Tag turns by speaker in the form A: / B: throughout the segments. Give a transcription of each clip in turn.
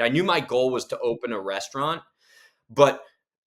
A: I knew my goal was to open a restaurant, but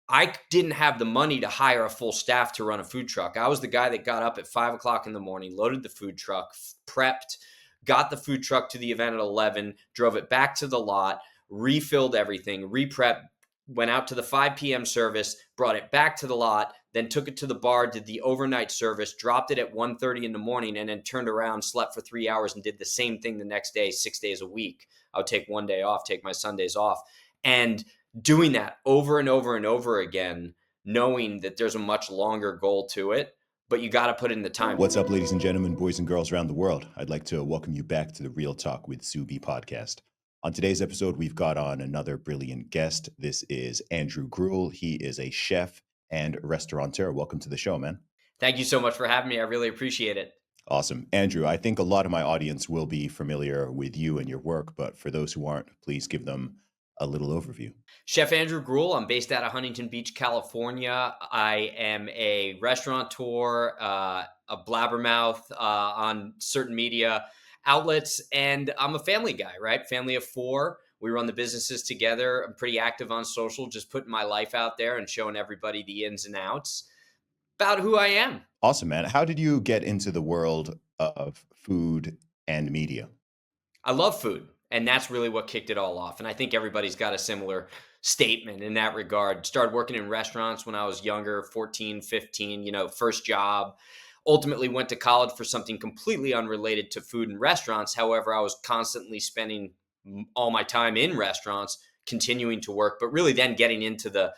A: I didn't have the money to hire a full staff to run a food truck. I was the guy that got up at 5 o'clock in the morning, loaded the food truck, prepped, got the food truck to the event at 11, drove it back to the lot, refilled everything, re-prepped, went out to the 5 p.m. service, brought it back to the lot, then took it to the bar, did the overnight service, dropped it at 1:30 in the morning, and then turned around, slept for 3 hours, and did the same thing the next day, 6 days a week. I would take one day off, take my Sundays off. And doing that over and over and over again, knowing that there's a much longer goal to it, but you got to put in the time.
B: What's up, ladies and gentlemen, boys and girls around the world? I'd like to welcome you back to the Real Talk with Zuby podcast. On today's episode, we've got on another brilliant guest. This is Andrew Gruel. He is a chef and restaurateur. Welcome to the show, man.
A: Thank you so much for having me. I really appreciate it.
B: Awesome. Andrew, I think a lot of my audience will be familiar with you and your work, but for those who aren't, please give them a little overview.
A: Chef Andrew Gruel. I'm based out of Huntington Beach, California. I am a restaurateur, a blabbermouth on certain media outlets, and I'm a family guy, right? Family of four. We run the businesses together. I'm pretty active on social, just putting my life out there and showing everybody the ins and outs about who I am.
B: Awesome, man. How did you get into the world of food and media?
A: I love food, and that's really what kicked it all off. And I think everybody's got a similar statement in that regard. Started working in restaurants when I was younger, 14, 15, first job. Ultimately went to college for something completely unrelated to food and restaurants. However, I was constantly spending all my time in restaurants, continuing to work, but really then getting into the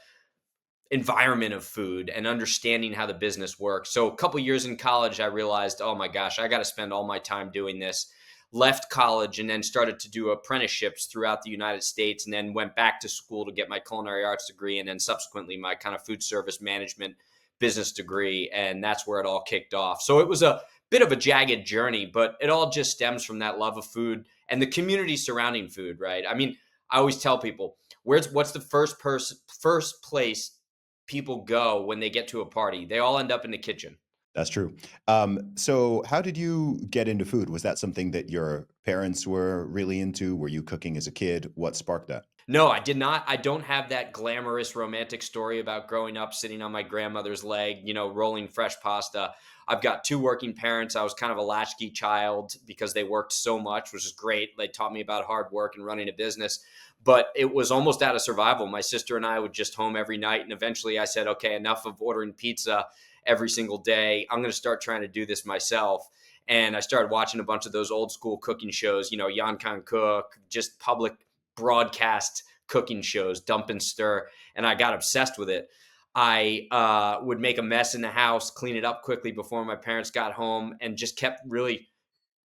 A: environment of food and understanding how the business works. So a couple years in college, I realized, oh my gosh, I got to spend all my time doing this. Left college and then started to do apprenticeships throughout the United States, and then went back to school to get my culinary arts degree, and then subsequently my kind of food service management business degree. And that's where it all kicked off. So it was a bit of a jagged journey, but it all just stems from that love of food and the community surrounding food, right? I mean, I always tell people, what's the first place people go when they get to a party? They all end up in the kitchen.
B: That's true. So how did you get into food? Was that something that your parents were really into? Were you cooking as a kid? What sparked that?
A: No, I did not. I don't have that glamorous romantic story about growing up sitting on my grandmother's leg, rolling fresh pasta. I've got two working parents. I was kind of a latchkey child because they worked so much, which is great. They taught me about hard work and running a business, but it was almost out of survival. My sister and I would just home every night. And eventually I said, okay, enough of ordering pizza every single day. I'm going to start trying to do this myself. And I started watching a bunch of those old school cooking shows, Jan Can Cook, just public broadcast cooking shows, Dump and Stir, and I got obsessed with it. I would make a mess in the house, clean it up quickly before my parents got home, and just kept really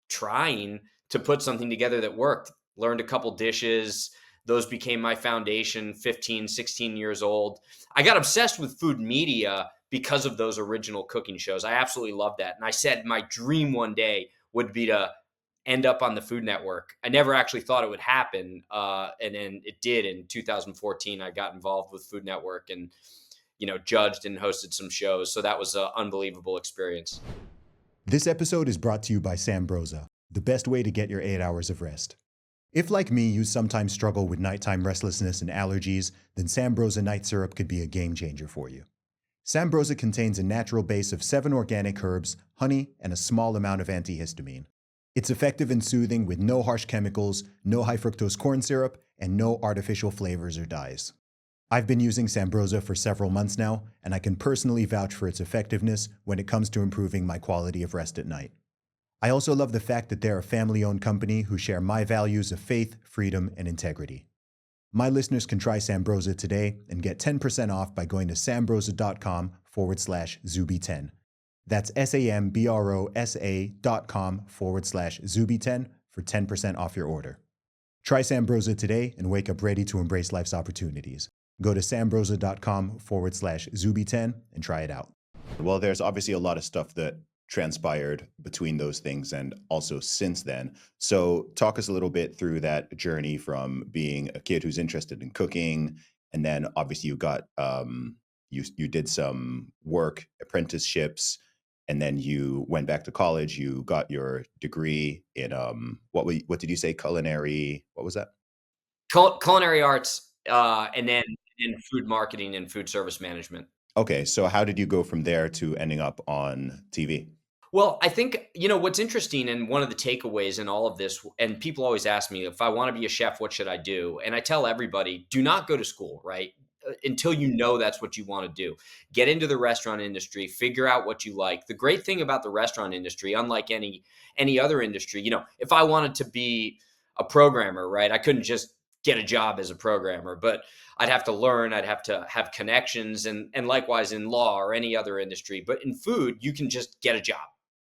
A: trying to put something together that worked. Learned a couple dishes. Those became my foundation, 15, 16 years old. I got obsessed with food media because of those original cooking shows. I absolutely loved that. And I said my dream one day would be to end up on the Food Network. I never actually thought it would happen. And then it did. In 2014, I got involved with Food Network and, judged and hosted some shows. So that was an unbelievable experience.
C: This episode is brought to you by Sambrosa, the best way to get your 8 hours of rest. If, like me, you sometimes struggle with nighttime restlessness and allergies, then Sambrosa night syrup could be a game changer for you. Sambrosa contains a natural base of 7 organic herbs, honey, and a small amount of antihistamine. It's effective and soothing with no harsh chemicals, no high fructose corn syrup, and no artificial flavors or dyes. I've been using Sambrosa for several months now, and I can personally vouch for its effectiveness when it comes to improving my quality of rest at night. I also love the fact that they're a family-owned company who share my values of faith, freedom, and integrity. My listeners can try Sambrosa today and get 10% off by going to sambrosa.com/Zuby10. That's SAMBROSA.com/Zuby10 for 10% off your order. Try Sambrosa today and wake up ready to embrace life's opportunities. Go to sambrosa.com/Zuby10 and try it out.
B: Well, there's obviously a lot of stuff that transpired between those things and also since then. So talk us a little bit through that journey from being a kid who's interested in cooking, and then obviously you got you did some work, apprenticeships, and then you went back to college. You got your degree in what did you say? Culinary. What was that?
A: Culinary arts, and then in food marketing and food service management.
B: Okay, so how did you go from there to ending up on TV?
A: Well, I think, what's interesting and one of the takeaways in all of this, and people always ask me, if I want to be a chef, what should I do? And I tell everybody, do not go to school, right? Until you know that's what you want to do. Get into the restaurant industry, figure out what you like. The great thing about the restaurant industry, unlike any other industry, if I wanted to be a programmer, right, I couldn't just get a job as a programmer, but I'd have to learn, I'd have to have connections, and likewise in law or any other industry. But in food, you can just get a job.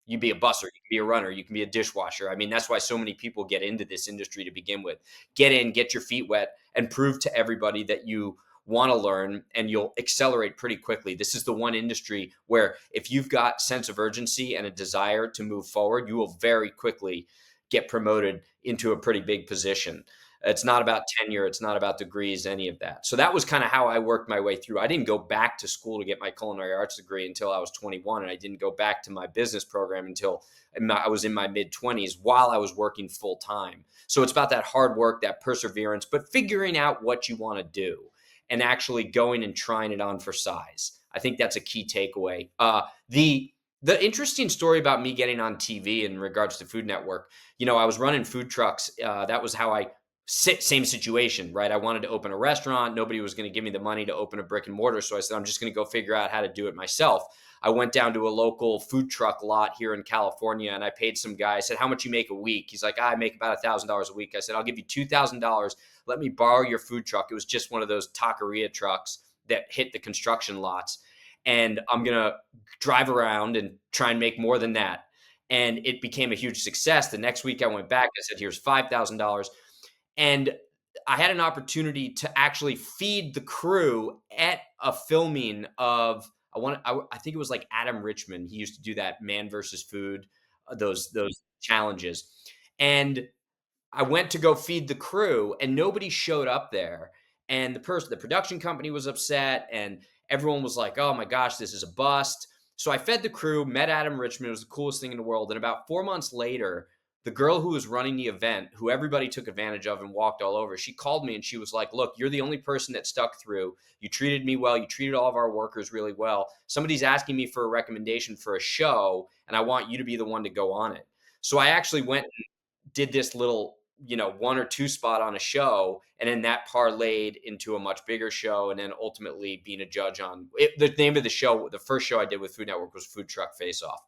A: You be a busser, you can be a runner, you can be a dishwasher. I mean, that's why so many people get into this industry to begin with. Get in, get your feet wet, and prove to everybody that you want to learn, and you'll accelerate pretty quickly. This is the one industry where if you've got sense of urgency and a desire to move forward, you will very quickly get promoted into a pretty big position. It's not about tenure, it's not about degrees, any of that. So that was kind of how I worked my way through. I didn't go back to school to get my culinary arts degree until I was 21, and I didn't go back to my business program until I was in my mid 20s while I was working full time. So it's about that hard work, that perseverance, but figuring out what you want to do and actually going and trying it on for size. I think that's a key takeaway. The interesting story about me getting on TV in regards to Food Network, I was running food trucks. That was how I same situation, right? I wanted to open a restaurant. Nobody was going to give me the money to open a brick and mortar. So I said, I'm just going to go figure out how to do it myself. I went down to a local food truck lot here in California and I paid some guy. I said, how much you make a week? He's like, I make about $1,000 a week. I said, I'll give you $2,000. Let me borrow your food truck. It was just one of those taqueria trucks that hit the construction lots. And I'm going to drive around and try and make more than that. And it became a huge success. The next week I went back. I said, here's $5,000. And I had an opportunity to actually feed the crew at a filming of I think it was like Adam Richman. He used to do that Man versus Food, those challenges. And I went to go feed the crew and nobody showed up there. And the production company was upset and everyone was like, oh my gosh, this is a bust. So I fed the crew, met Adam Richman. It was the coolest thing in the world. And about 4 months later, the girl who was running the event, who everybody took advantage of and walked all over, she called me and she was like, look, you're the only person that stuck through. You treated me well. You treated all of our workers really well. Somebody's asking me for a recommendation for a show, and I want you to be the one to go on it. So I actually went and did this little, 1 or 2 spot on a show, and then that parlayed into a much bigger show, and then ultimately being a judge on it. The name of the show, the first show I did with Food Network was Food Truck Face Off.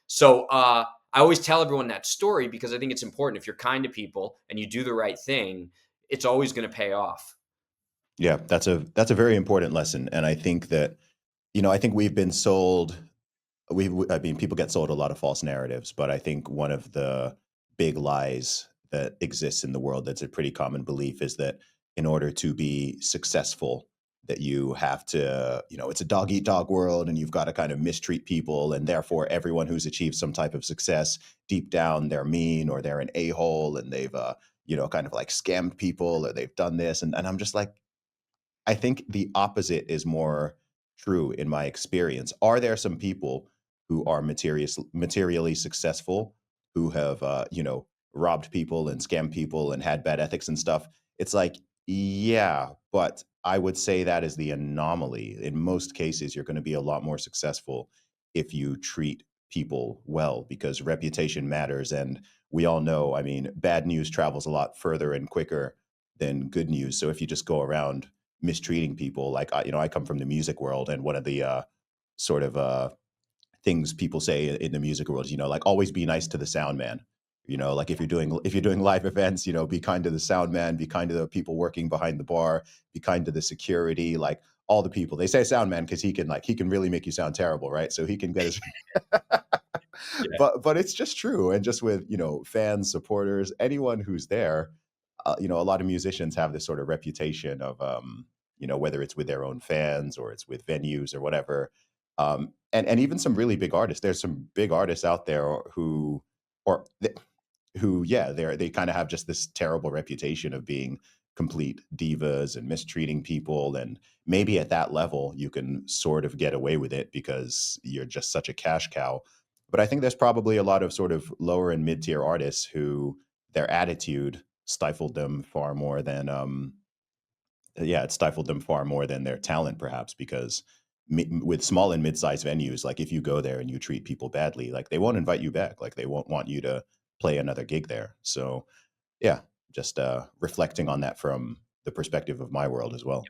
A: So I always tell everyone that story because I think it's important. If you're kind to people and you do the right thing, it's always going to pay off.
B: Yeah, that's a very important lesson, and I think that I think we've been sold. I mean, people get sold a lot of false narratives, but I think one of the big lies that exists in the world that's a pretty common belief is that in order to be successful, that you have to, it's a dog eat dog world and you've got to kind of mistreat people. And therefore, everyone who's achieved some type of success deep down, they're mean or they're an a-hole and they've, kind of like scammed people or they've done this. And I'm just like, I think the opposite is more true in my experience. Are there some people who are materially successful who have, robbed people and scammed people and had bad ethics and stuff? It's like, yeah, but I would say that is the anomaly. In most cases, you're going to be a lot more successful if you treat people well because reputation matters. And we all know, I mean, bad news travels a lot further and quicker than good news. So if you just go around mistreating people. Like I come from the music world, and one of the sort of things people say in the music world is, like always be nice to the sound man. Like if you're doing live events, be kind to the sound man, be kind to the people working behind the bar, be kind to the security, like all the people. They say sound man because he can really make you sound terrible, right? So he can get his
A: Yeah.
B: but it's just true. And just with, fans, supporters, anyone who's there, a lot of musicians have this sort of reputation of, whether it's with their own fans or it's with venues or whatever. And even some really big artists. There's some big artists out there or who, yeah, they kind of have just this terrible reputation of being complete divas and mistreating people. And maybe at that level, you can sort of get away with it because you're just such a cash cow. But I think there's probably a lot of sort of lower and mid tier artists who their attitude stifled them far more than yeah, it stifled them far more than their talent, perhaps, because with small and mid-sized venues, like if you go there and you treat people badly, like they won't invite you back, like they won't want you to play another gig there. So yeah, just reflecting on that from the perspective of my world as well.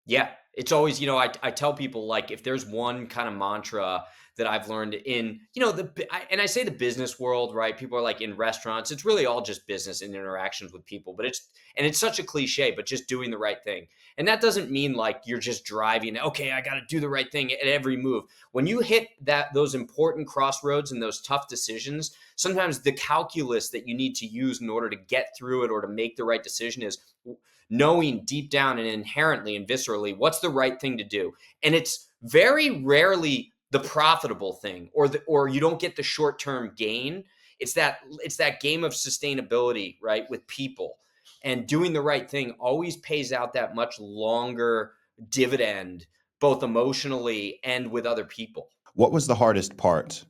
A: Yeah, it's always, I tell people, like, if there's one kind of mantra that I've learned in, and I say the business world, right? People are like in restaurants, it's really all just business and interactions with people, but it's such a cliche, but just doing the right thing. And that doesn't mean like you're just driving, okay, I got to do the right thing at every move. When you hit those important crossroads and those tough decisions, sometimes the calculus that you need to use in order to get through it or to make the right decision is knowing deep down and inherently and viscerally what's the right thing to do. And it's very rarely the profitable thing, or you don't get the short-term gain. It's that game of sustainability, right, with people. And doing the right thing always pays out that much longer dividend, both emotionally and with other people.
B: What was the hardest part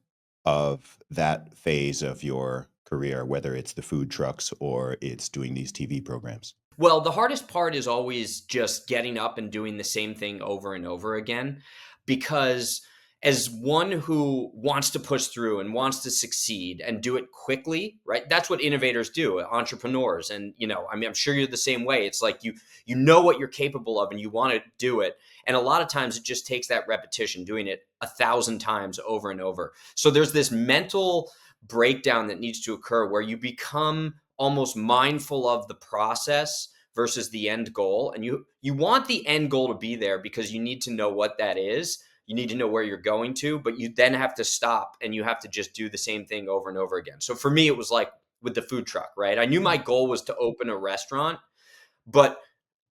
B: of that phase of your career, whether it's the food trucks or it's doing these TV programs?
A: Well, the hardest part is always just getting up and doing the same thing over and over again. Because as one who wants to push through and wants to succeed and do it quickly, right? That's what innovators do, entrepreneurs. And, I mean, I'm sure you're the same way. It's like you know what you're capable of and you want to do it. And a lot of times it just takes that repetition, doing it 1,000 times over and over. So there's this mental breakdown that needs to occur where you become almost mindful of the process versus the end goal. And you want the end goal to be there because you need to know what that is. You need to know where you're going to, but you then have to stop and you have to just do the same thing over and over again. So for me, it was like with the food truck, right? I knew my goal was to open a restaurant, but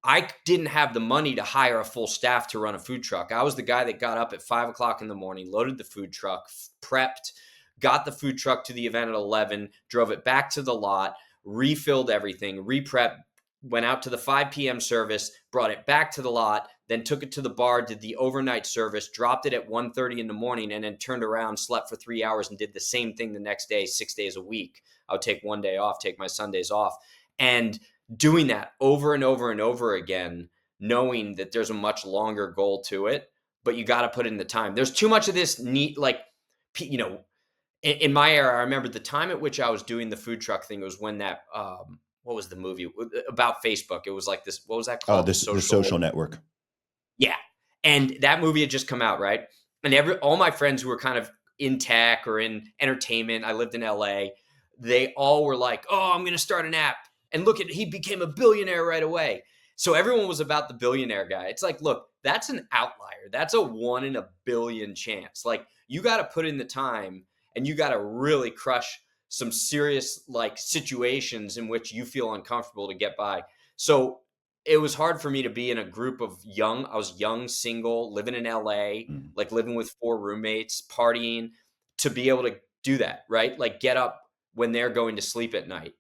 A: I didn't have the money to hire a full staff to run a food truck. I was the guy that got up at 5 o'clock in the morning, loaded the food truck, prepped, got the food truck to the event at 11, drove it back to the lot, refilled everything, re-prepped, went out to the 5 p.m. service, brought it back to the lot, then took it to the bar, did the overnight service, dropped it at 1:30 in the morning, and then turned around, slept for 3 hours, and did the same thing the next day, 6 days a week. I would take one day off, take my Sundays off. And doing that over and over and over again, knowing that there's a much longer goal to it, but you got to put in the time. There's too much of this neat, like, in my era, I remember the time at which I was doing the food truck thing was when that, what was the movie about Facebook? It was like this, what was that
B: Oh,
A: called?
B: this the social network.
A: Yeah. And that movie had just come out, right? And all my friends who were kind of in tech or in entertainment, I lived in LA, they all were like, oh, I'm going to start an app. And look he became a billionaire right away. So everyone was about the billionaire guy. It's like, look, that's an outlier. That's a 1 in a billion chance. Like, you got to put in the time and you got to really crush some serious like situations in which you feel uncomfortable to get by. So it was hard for me to be in a group of I was young, single, living in LA,
B: Mm.
A: like living with 4 roommates, partying, to be able to do that, right? Like get up when they're going to sleep at night,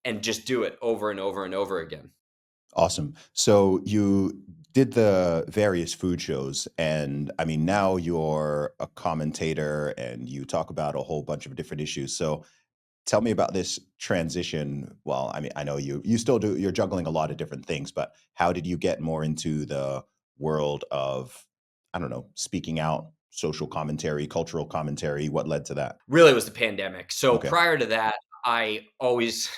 A: and just do it over and over and over again.
B: Awesome. So you did the various food shows, and I mean, now you're a commentator and you talk about a whole bunch of different issues. So tell me about this transition. Well, I mean, I know you still do, you're juggling a lot of different things, but how did you get more into the world of, I don't know, speaking out, social commentary, cultural commentary? What led to that?
A: Really, it was the pandemic. So
B: Okay.
A: prior to that, I always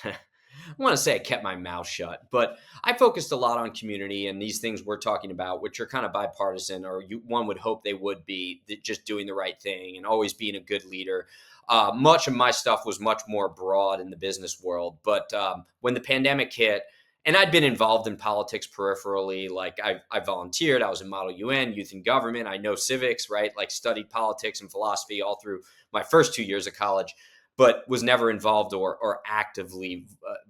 A: I want to say I kept my mouth shut, but I focused a lot on community and these things we're talking about, which are kind of bipartisan, or one would hope they would be, just doing the right thing and always being a good leader. Much of my stuff was much more broad in the business world, but when the pandemic hit, and I'd been involved in politics peripherally, like I volunteered, I was in Model UN, youth in government, I know civics, right? Like studied politics and philosophy all through my first 2 years of college, but was never involved or actively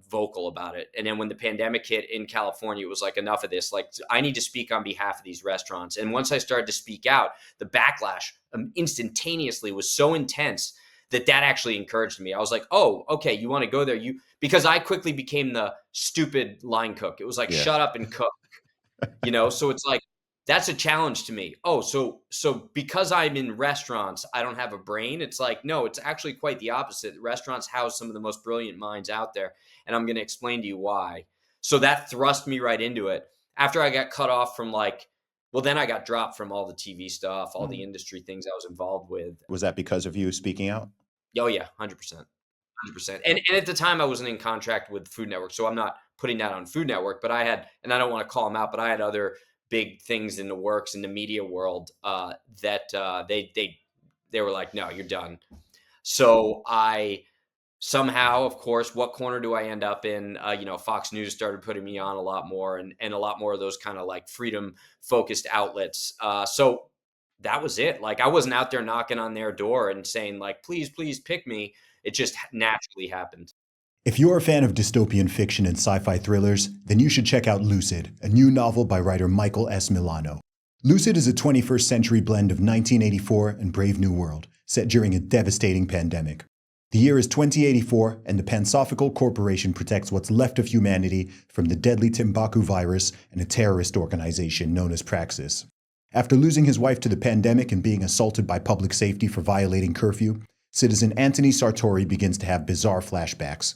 A: vocal about it. And then when the pandemic hit in California, it was like, enough of this. Like, I need to speak on behalf of these restaurants. And once I started to speak out, the backlash instantaneously was so intense that actually encouraged me. I was like, oh, okay, you want to go there? Because I quickly became the stupid line cook. It was like,
B: Yeah.
A: shut up and cook, So it's like, That's a challenge to me. Oh, so because I'm in restaurants, I don't have a brain? It's like, no, it's actually quite the opposite. Restaurants house some of the most brilliant minds out there, and I'm gonna explain to you why. So that thrust me right into it. After I got cut off from, like, well, then I got dropped from all the TV stuff, all the
B: Mm.
A: industry things I was involved with.
B: Was that because of you speaking out?
A: Oh, yeah, 100%. 100%. And at the time, I wasn't in contract with Food Network, so I'm not putting that on Food Network, but I had, and I don't wanna call them out, but I had other big things in the works in the media world, that, they were like, "No, you're done." So I somehow, of course, what corner do I end up in? Fox News started putting me on a lot more, and a lot more of those kinda, like, freedom-focused outlets. So that was it. Like, I wasn't out there knocking on their door and saying, like, "Please, please pick me." It just naturally happened.
C: If you're a fan of dystopian fiction and sci fi thrillers, then you should check out Lucid, a new novel by writer Michael S. Milano. Lucid is a 21st century blend of 1984 and Brave New World, set during a devastating pandemic. The year is 2084, and the Pansophical Corporation protects what's left of humanity from the deadly Timbaku virus and a terrorist organization known as Praxis. After losing his wife to the pandemic and being assaulted by public safety for violating curfew, citizen Anthony Sartori begins to have bizarre flashbacks.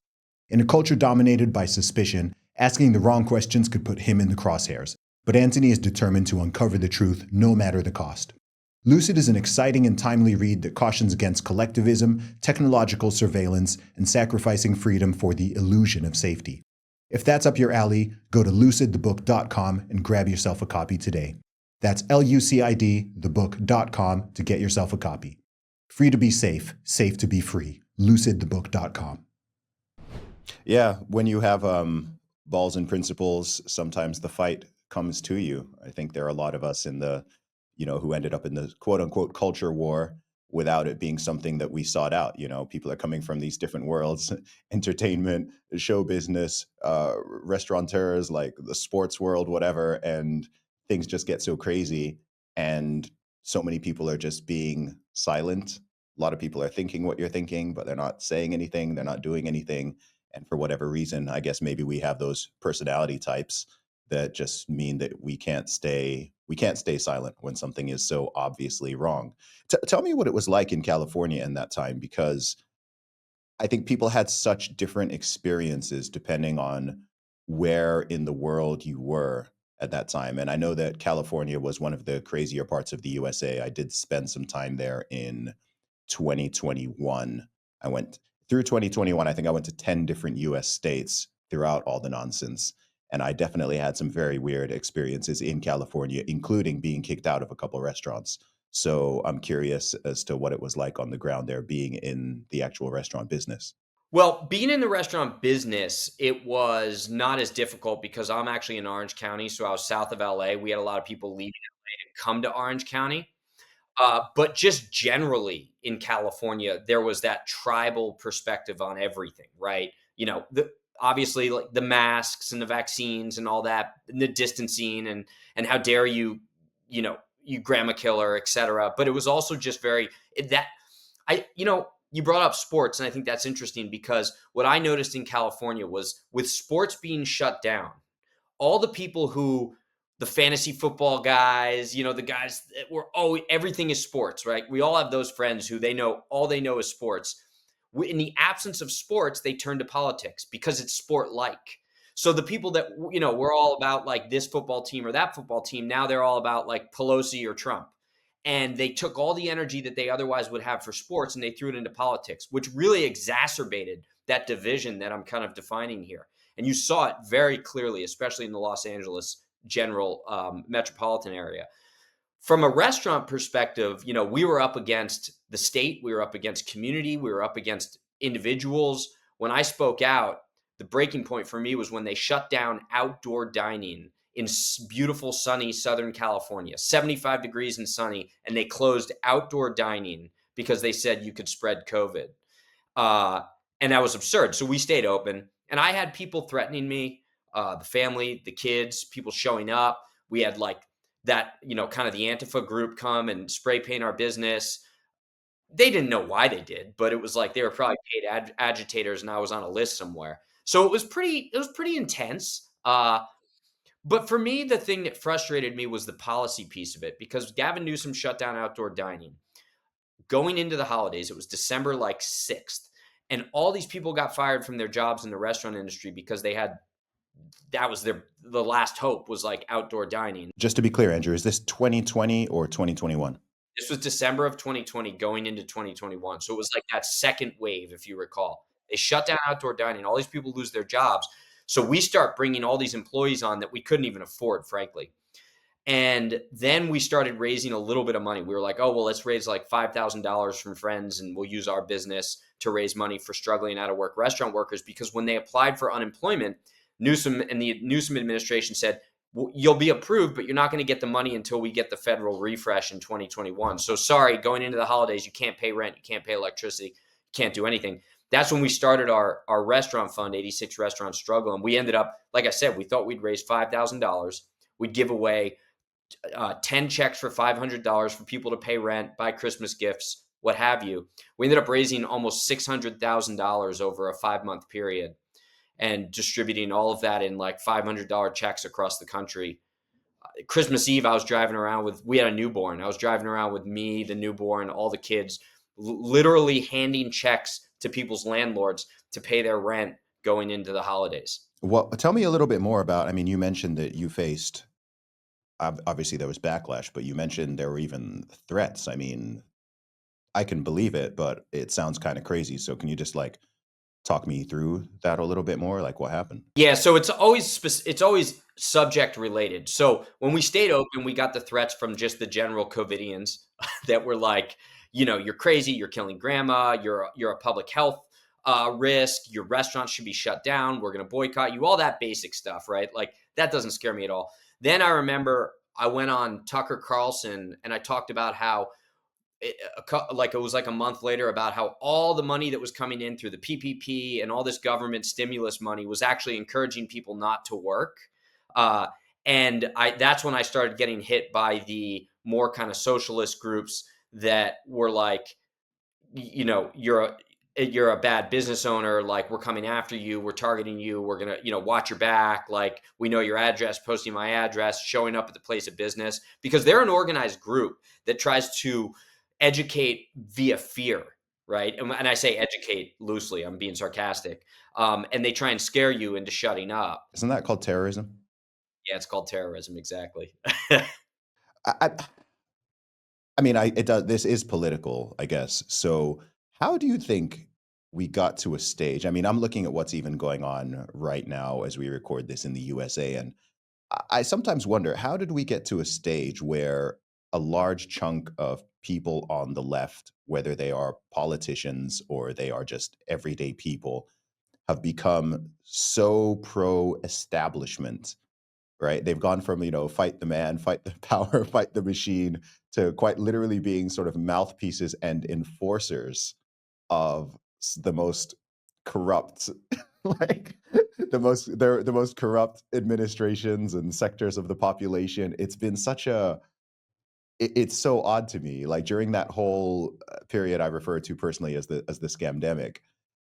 C: In a culture dominated by suspicion, asking the wrong questions could put him in the crosshairs, but Anthony is determined to uncover the truth no matter the cost. Lucid is an exciting and timely read that cautions against collectivism, technological surveillance, and sacrificing freedom for the illusion of safety. If that's up your alley, go to lucidthebook.com and grab yourself a copy today. That's LUCID, thebook.com to get yourself a copy. Free to be safe, safe to be free. lucidthebook.com.
B: Yeah, when you have balls and principles, sometimes the fight comes to you. I think there are a lot of us in the, who ended up in the quote unquote culture war without it being something that we sought out. People are coming from these different worlds, entertainment, show business, restaurateurs, like the sports world, whatever, and things just get so crazy. And so many people are just being silent. A lot of people are thinking what you're thinking, but they're not saying anything. They're not doing anything. And for whatever reason, I guess maybe we have those personality types that just mean that we can't stay silent when something is so obviously wrong. Tell me what it was like in California in that time, because I think people had such different experiences depending on where in the world you were at that time. And I know that California was one of the crazier parts of the USA. I did spend some time there in 2021. I went through 2021. I think I went to 10 different US states throughout all the nonsense. And I definitely had some very weird experiences in California, including being kicked out of a couple restaurants. So I'm curious as to what it was like on the ground there, being in the actual restaurant business.
A: Well, being in the restaurant business, it was not as difficult because I'm actually in Orange County, so I was south of LA. We had a lot of people leaving LA to come to Orange County. But just generally in California, there was that tribal perspective on everything, right? Obviously, like the masks and the vaccines and all that, and the distancing, and how dare you, you grandma killer, etc. But it was also just very that you brought up sports, and I think that's interesting because what I noticed in California was with sports being shut down, all the people who the fantasy football guys, the guys that were, oh, everything is sports, right? We all have those friends who all they know is sports. In the absence of sports, they turn to politics because it's sport like. So the people that, we're all about like this football team or that football team, now they're all about like Pelosi or Trump. And they took all the energy that they otherwise would have for sports and they threw it into politics, which really exacerbated that division that I'm kind of defining here. And you saw it very clearly, especially in the Los Angeles general metropolitan area. From a restaurant perspective, we were up against the state, we were up against community, we were up against individuals. When I spoke out, the breaking point for me was when they shut down outdoor dining in beautiful, sunny Southern California, 75 degrees and sunny, and they closed outdoor dining because they said you could spread COVID. And that was absurd. So we stayed open, and I had people threatening me, the family, the kids, people showing up. We had like that, kind of the Antifa group come and spray paint our business. They didn't know why they did, but it was like they were probably paid agitators, and I was on a list somewhere. So it was pretty intense. But for me, the thing that frustrated me was the policy piece of it, because Gavin Newsom shut down outdoor dining. Going into the holidays, it was December like 6th. And all these people got fired from their jobs in the restaurant industry because that was the last hope was like outdoor dining.
B: Just to be clear, Andrew, is this 2020 or 2021?
A: This was December of 2020 going into 2021. So it was like that second wave, if you recall. They shut down outdoor dining. All these people lose their jobs. So we start bringing all these employees on that we couldn't even afford, frankly. And then we started raising a little bit of money. We were like, oh, well, let's raise like $5,000 from friends and we'll use our business to raise money for struggling out of work restaurant workers. Because when they applied for unemployment, Newsom and the Newsom administration said, well, you'll be approved, but you're not going to get the money until we get the federal refresh in 2021. So sorry, going into the holidays, you can't pay rent, you can't pay electricity, you can't do anything. That's when we started our restaurant fund, 86 Restaurant Struggle. And we ended up, like I said, we thought we'd raise $5,000. We'd give away 10 checks for $500 for people to pay rent, buy Christmas gifts, what have you. We ended up raising almost $600,000 over a 5-month period and distributing all of that in like $500 checks across the country. Christmas Eve, I was driving around we had a newborn. I was driving around with me, the newborn, all the kids, literally handing checks to people's landlords to pay their rent going into the holidays.
B: Well, tell me a little bit more about, I mean, you mentioned that you faced, obviously there was backlash, but you mentioned there were even threats. I mean, I can believe it, but it sounds kind of crazy. So can you just like talk me through that a little bit more? Like what happened?
A: Yeah, so it's always subject related. So when we stayed open, we got the threats from just the general COVIDians that were like, you're crazy, you're killing grandma, you're a public health risk, your restaurant should be shut down, we're going to boycott you, all that basic stuff, right? Like that doesn't scare me at all. Then I remember I went on Tucker Carlson and I talked about how it was like a month later about how all the money that was coming in through the PPP and all this government stimulus money was actually encouraging people not to work. And that's when I started getting hit by the more kind of socialist groups that were like, you're a bad business owner. Like we're coming after you. We're targeting you. We're going to, watch your back. Like we know your address, posting my address, showing up at the place of business, because they're an organized group that tries to educate via fear, right? And I say educate loosely, I'm being sarcastic. And they try and scare you into shutting up.
B: Isn't that called terrorism?
A: Yeah, it's called terrorism, exactly.
B: I, I mean, it does. This is political, I guess. So, how do you think we got to a stage? I mean, I'm looking at what's even going on right now as we record this in the USA, and I sometimes wonder, how did we get to a stage where a large chunk of people on the left, whether they are politicians or they are just everyday people, have become so pro-establishment, right? They've gone from, fight the man, fight the power, fight the machine, to quite literally being sort of mouthpieces and enforcers of the most corrupt, like they're the most corrupt administrations and sectors of the population. It's been such it's so odd to me. Like during that whole period I refer to personally as the scamdemic,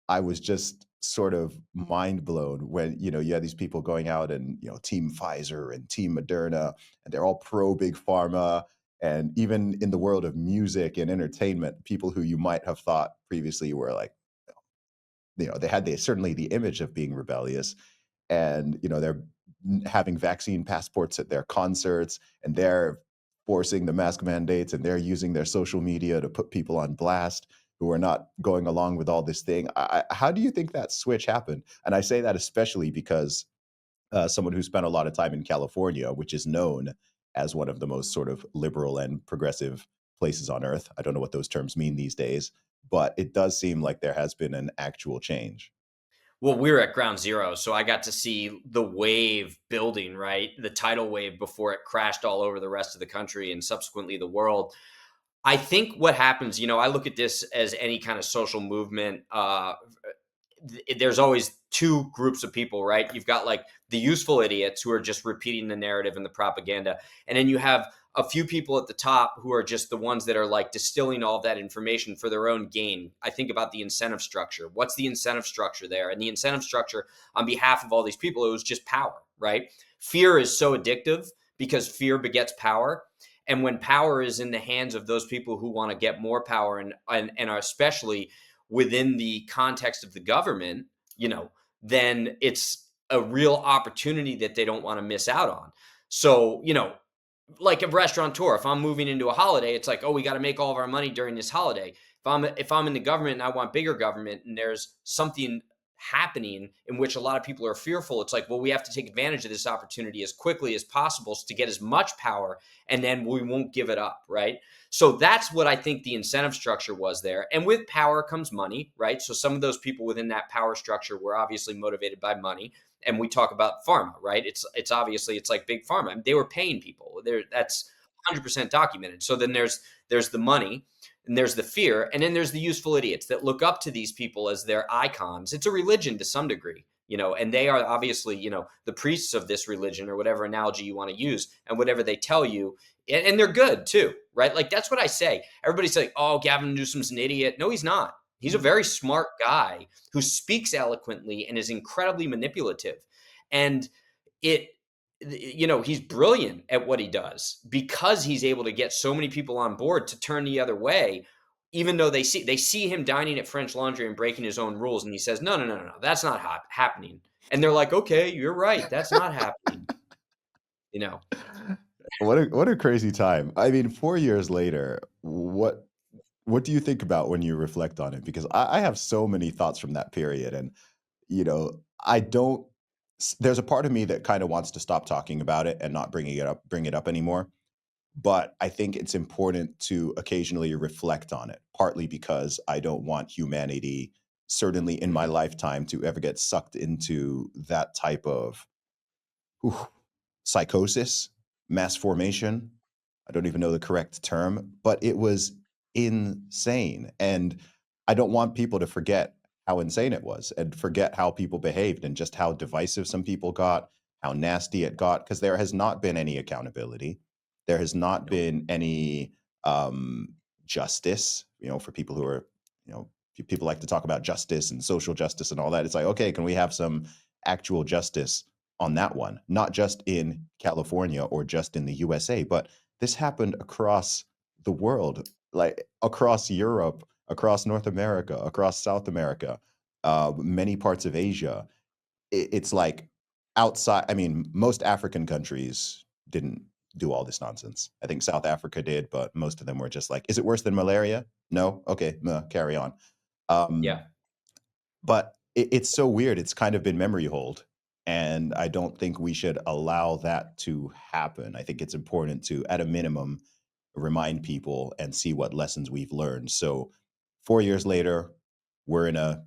B: I was just sort of mind blown when, you had these people going out and, Team Pfizer and Team Moderna, and they're all pro big pharma. And even in the world of music and entertainment, people who you might have thought previously were like, they had certainly the image of being rebellious, and they're having vaccine passports at their concerts, and they're forcing the mask mandates, and they're using their social media to put people on blast who are not going along with all this thing. How do you think that switch happened? And I say that especially because someone who spent a lot of time in California, which is known as one of the most sort of liberal and progressive places on earth. I don't know what those terms mean these days, but it does seem like there has been an actual change.
A: Well, we were at ground zero, so I got to see the wave building, right? The tidal wave before it crashed all over the rest of the country and subsequently the world. I think what happens, I look at this as any kind of social movement. There's always two groups of people, right? You've got like the useful idiots who are just repeating the narrative and the propaganda. And then you have a few people at the top who are just the ones that are like distilling all of that information for their own gain. I think about the incentive structure. What's the incentive structure there? And the incentive structure on behalf of all these people, it was just power, right? Fear is so addictive because fear begets power. And when power is in the hands of those people who want to get more power and are especially within the context of the government, then it's a real opportunity that they don't want to miss out on. So, like a restaurateur, if I'm moving into a holiday, it's like, oh, we got to make all of our money during this holiday. If I'm in the government and I want bigger government and there's something happening in which a lot of people are fearful, it's like, well, we have to take advantage of this opportunity as quickly as possible to get as much power, and then we won't give it up, right? So that's what I think the incentive structure was there. And with power comes money, right? So some of those people within that power structure were obviously motivated by money. And we talk about pharma, right? It's obviously it's like big pharma. I mean, they were paying people. That's 100% documented. So then there's the money, and there's the fear, and then there's the useful idiots that look up to these people as their icons. It's a religion to some degree, and they are obviously, the priests of this religion, or whatever analogy you want to use, and whatever they tell you, and they're good too, right? Like, that's what I say. Everybody's like, oh, Gavin Newsom's an idiot. No, he's not. He's a very smart guy who speaks eloquently and is incredibly manipulative. And he's brilliant at what he does because he's able to get so many people on board to turn the other way, even though they see him dining at French Laundry and breaking his own rules. And he says, no, that's not happening. And they're like, okay, you're right. That's not happening.
B: What a crazy time. I mean, 4 years later, what do you think about when you reflect on it? Because I have so many thoughts from that period, and I don't. There's a part of me that kind of wants to stop talking about it and not bring it up anymore. But I think it's important to occasionally reflect on it, partly because I don't want humanity, certainly in my lifetime, to ever get sucked into that type of whew, psychosis, mass formation. I don't even know the correct term, but it was insane. And I don't want people to forget how insane it was and forget how people behaved and just how divisive some people got, how nasty it got, because there has not been any accountability. There has not been any justice, for people who are, people like to talk about justice and social justice and all that. It's like, okay, can we have some actual justice on that one? Not just in California or just in the USA, but this happened across the world, like across Europe, across North America, across South America, many parts of Asia. It's like outside. I mean, most African countries didn't do all this nonsense. I think South Africa did, but most of them were just like, is it worse than malaria? No? Okay, carry on. Um,
A: Yeah.
B: but it's so weird. It's kind of been memory hold. And I don't think we should allow that to happen. I think it's important to, at a minimum, remind people and see what lessons we've learned. So 4 years later, we're in a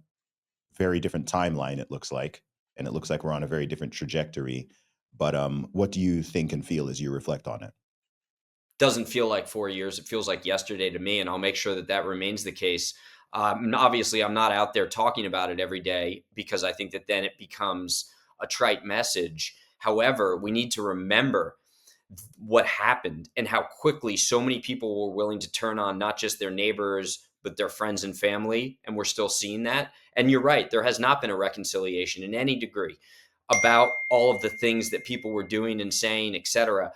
B: very different timeline, it looks like. And it looks like we're on a very different trajectory. But what do you think and feel as you reflect on it?
A: Doesn't feel like 4 years. It feels like yesterday to me, and I'll make sure that remains the case. And obviously, I'm not out there talking about it every day because I think that then it becomes a trite message. However, we need to remember what happened and how quickly so many people were willing to turn on not just their neighbors, but their friends and family. And we're still seeing that. And you're right, there has not been a reconciliation in any degree about all of the things that people were doing and saying, et cetera.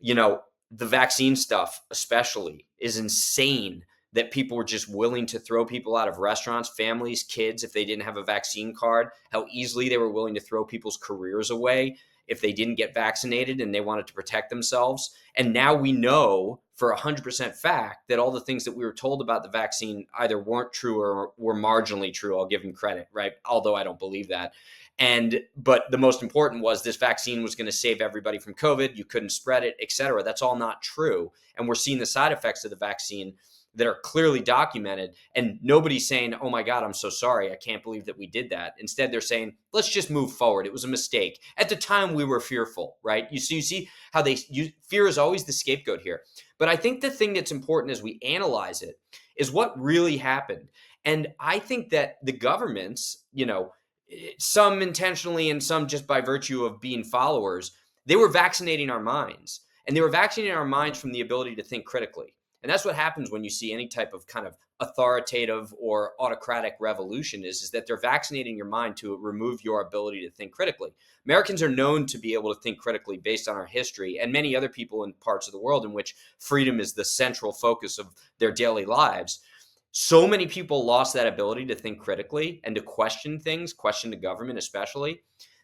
A: The vaccine stuff especially is insane, that people were just willing to throw people out of restaurants, families, kids, if they didn't have a vaccine card, how easily they were willing to throw people's careers away if they didn't get vaccinated and they wanted to protect themselves. And now we know for 100% fact that all the things that we were told about the vaccine either weren't true or were marginally true. I'll give them credit, right? Although I don't believe that. But the most important was this vaccine was going to save everybody from COVID. You couldn't spread it, et cetera. That's all not true. And we're seeing the side effects of the vaccine that are clearly documented. And nobody's saying, oh my God, I'm so sorry. I can't believe that we did that. Instead, they're saying, let's just move forward. It was a mistake. At the time, we were fearful, right? You see how fear is always the scapegoat here. But I think the thing that's important as we analyze it is what really happened. And I think that the governments, some intentionally and some just by virtue of being followers, they were vaccinating our minds. And they were vaccinating our minds from the ability to think critically. And that's what happens when you see any type of kind of authoritative or autocratic revolution is that they're vaccinating your mind to remove your ability to think critically. Americans are known to be able to think critically based on our history, and many other people in parts of the world in which freedom is the central focus of their daily lives. So many people lost that ability to think critically and to question things, question the government especially,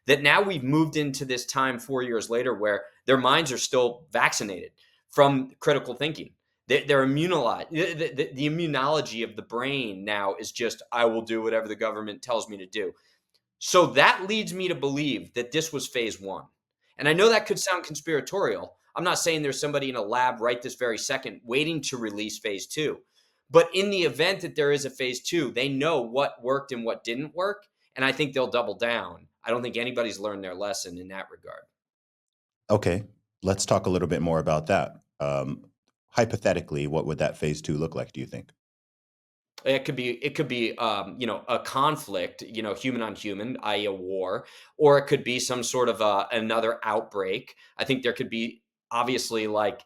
A: that now we've moved into this time 4 years later where their minds are still vaccinated from critical thinking. They're immunized. The immunology of the brain now is just, I will do whatever the government tells me to do. So that leads me to believe that this was phase one. And I know that could sound conspiratorial. I'm not saying there's somebody in a lab right this very second waiting to release phase two. But in the event that there is a phase two, they know what worked and what didn't work. And I think they'll double down. I don't think anybody's learned their lesson in that regard.
B: Okay, let's talk a little bit more about that. Hypothetically, what would that phase two look like, do you think?
A: It could be a conflict, human on human, i.e. a war, or it could be some sort of another outbreak. I think there could be obviously like,